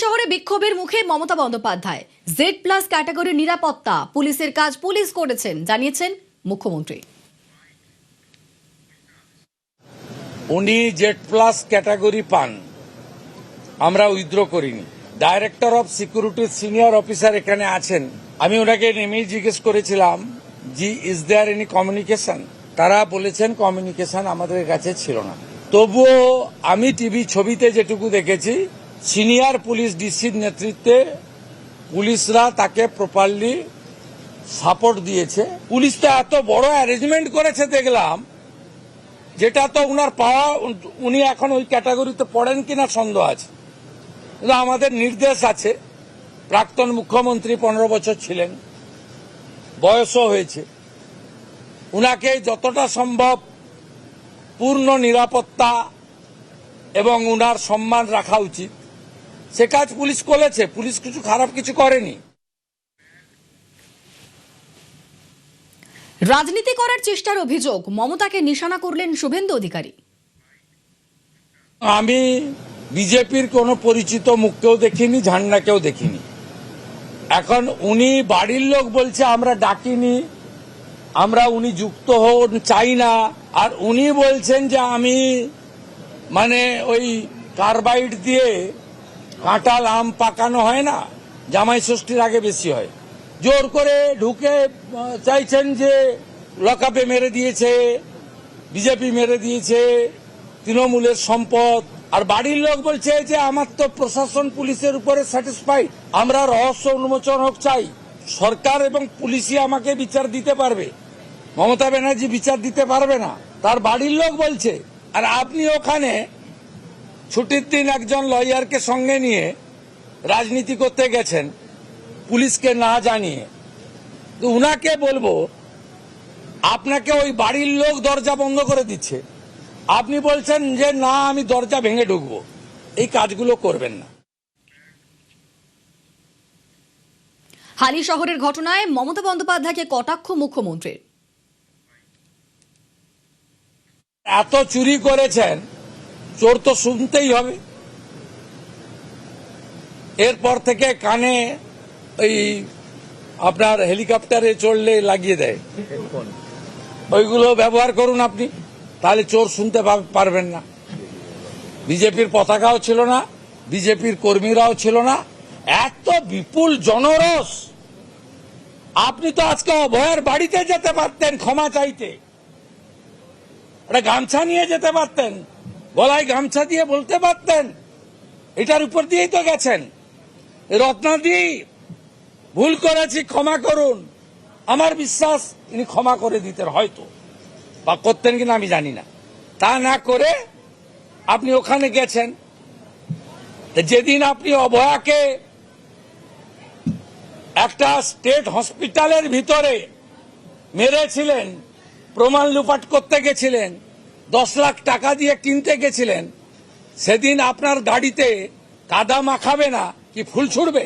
শহরে বিক্ষোভের মুখে মমতা বন্দ্যোপাধ্যায়। জেড প্লাস ক্যাটাগরির নিরাপত্তা পুলিশের কাজ পুলিশ করেছেন জানিয়েছেন মুখ্যমন্ত্রী। উনি জেড প্লাস ক্যাটাগরি পান, আমরা উইথড্র করিনি। ডাইরেক্টর অফ সিকিউরিটির সিনিয়র অফিসার এখানে আছেন, আমি ওনাকে নেমেই জিজ্ঞেস করেছিলাম জি ইজ দেয়ার এনি কমিউনিকেশন, তারা বলেছেন কমিউনিকেশন আমাদের কাছে ছিল না। তবুও আমি টিভি ছবিতে যেটুকু দেখেছি, সিনিয়র পুলিশ ডিসির নেতৃত্বে পুলিশরা তাকে প্রপারলি সাপোর্ট দিয়েছে। পুলিশ তো এত বড় অ্যারেঞ্জমেন্ট করেছে দেখলাম, যেটা তো উনার পাওয়া, উনি এখন ওই ক্যাটাগরিতে পড়েন কিনা সন্দেহ আছে। কিন্তু আমাদের নির্দেশ আছে, প্রাক্তন মুখ্যমন্ত্রী 15 বছর ছিলেন, বয়সও হয়েছে, উনাকে যতটা সম্ভব পূর্ণ নিরাপত্তা এবং উনার সম্মান রাখা উচিত, সে কাজ পুলিশ করেছে। পুলিশ কিছু খারাপ কিছু করেনি। রাজনীতি করার চেষ্টার অভিযোগ মমতাকে নিশানা করলেন শুভেন্দু অধিকারী। আমি বিজেপির কোনো পরিচিত মুখকেও দেখিনি, ঝান্ডাকেও দেখিনি। এখন উনি বাড়ির লোক বলছে আমরা ডাকিনি, উনি যুক্ত হন চাই না, আর উনি বলছেন যে আমি ওই কার্বাইড দিয়ে কাঁঠাল আম পাকানো হয় না, জামাই ষষ্ঠীর আগে বেশি হয়, জোর করে ঢুকে চাইছেন যে লকআপে মেরে দিয়েছে, বিজেপি মেরে দিয়েছে, তৃণমূলের সম্পদ। আর বাড়ির লোক বলছে যে আমার তো প্রশাসন পুলিশের উপরে স্যাটিসফাইড, আমরা রহস্য উন্মোচন হোক চাই, সরকার এবং পুলিশই আমাকে বিচার দিতে পারবে, মমতা ব্যানার্জি বিচার দিতে পারবে না, তার বাড়ির লোক বলছে। আর আপনি ওখানে ছুটির দিন একজন লয়ারকে সঙ্গে নিয়ে রাজনীতি করতে গেছেন পুলিশকে না জানিয়ে। তো উনাকে বলবো, আপনাকে ওই বাড়ির লোক দরজা বন্ধ করে দিচ্ছে, আপনি বলছেন যে না আমি দরজা ভেঙে ঢুকবো। এই কাজগুলো করবেন না। হালি শহরের ঘটনায় মমতা বন্দ্যোপাধ্যায়কে কটাক্ষ মুখ্যমন্ত্রীর। এত চুরি করেছেন, চোর তো শুনতেই হবে। এরপর থেকে কানে ওই আপনার হেলিকপ্টারে চড়লে লাগিয়ে দেয়, ওইগুলো ব্যবহার করুন আপনি, তাহলে চোর শুনতে পারবেন না। বিজেপির পতাকাও ছিল না, বিজেপির কর্মীরাও ছিল না, এত বিপুল জনরস। আপনি তো আজকে অভয়ের বাড়িতে যেতে পারতেন ক্ষমা চাইতে, একটা গামছা নিয়ে যেতে পারতেন, গলায় গামছা দিয়ে বলতে পারতেন, এটার উপর দিয়েই তো গেছেন। রত্নাদি ভুল করেছি ক্ষমা করুন, আমার বিশ্বাস ইনি ক্ষমা করে দিতেন হয়তো, বা করতেন কিনা আমি জানি না। তা না করে আপনি ওখানে গেছেন। যেদিন আপনি অভয়াকে একটা স্টেট হসপিটালের ভিতরে মেরেছিলেন, প্রমাণ লুপাট করতে গেছিলেন, 10 লাখ টাকা দিয়ে কিনতে গেছিলেন, সেদিন আপনার গাড়িতে কাদা মাখাবে না কি ফুল ছুড়বে?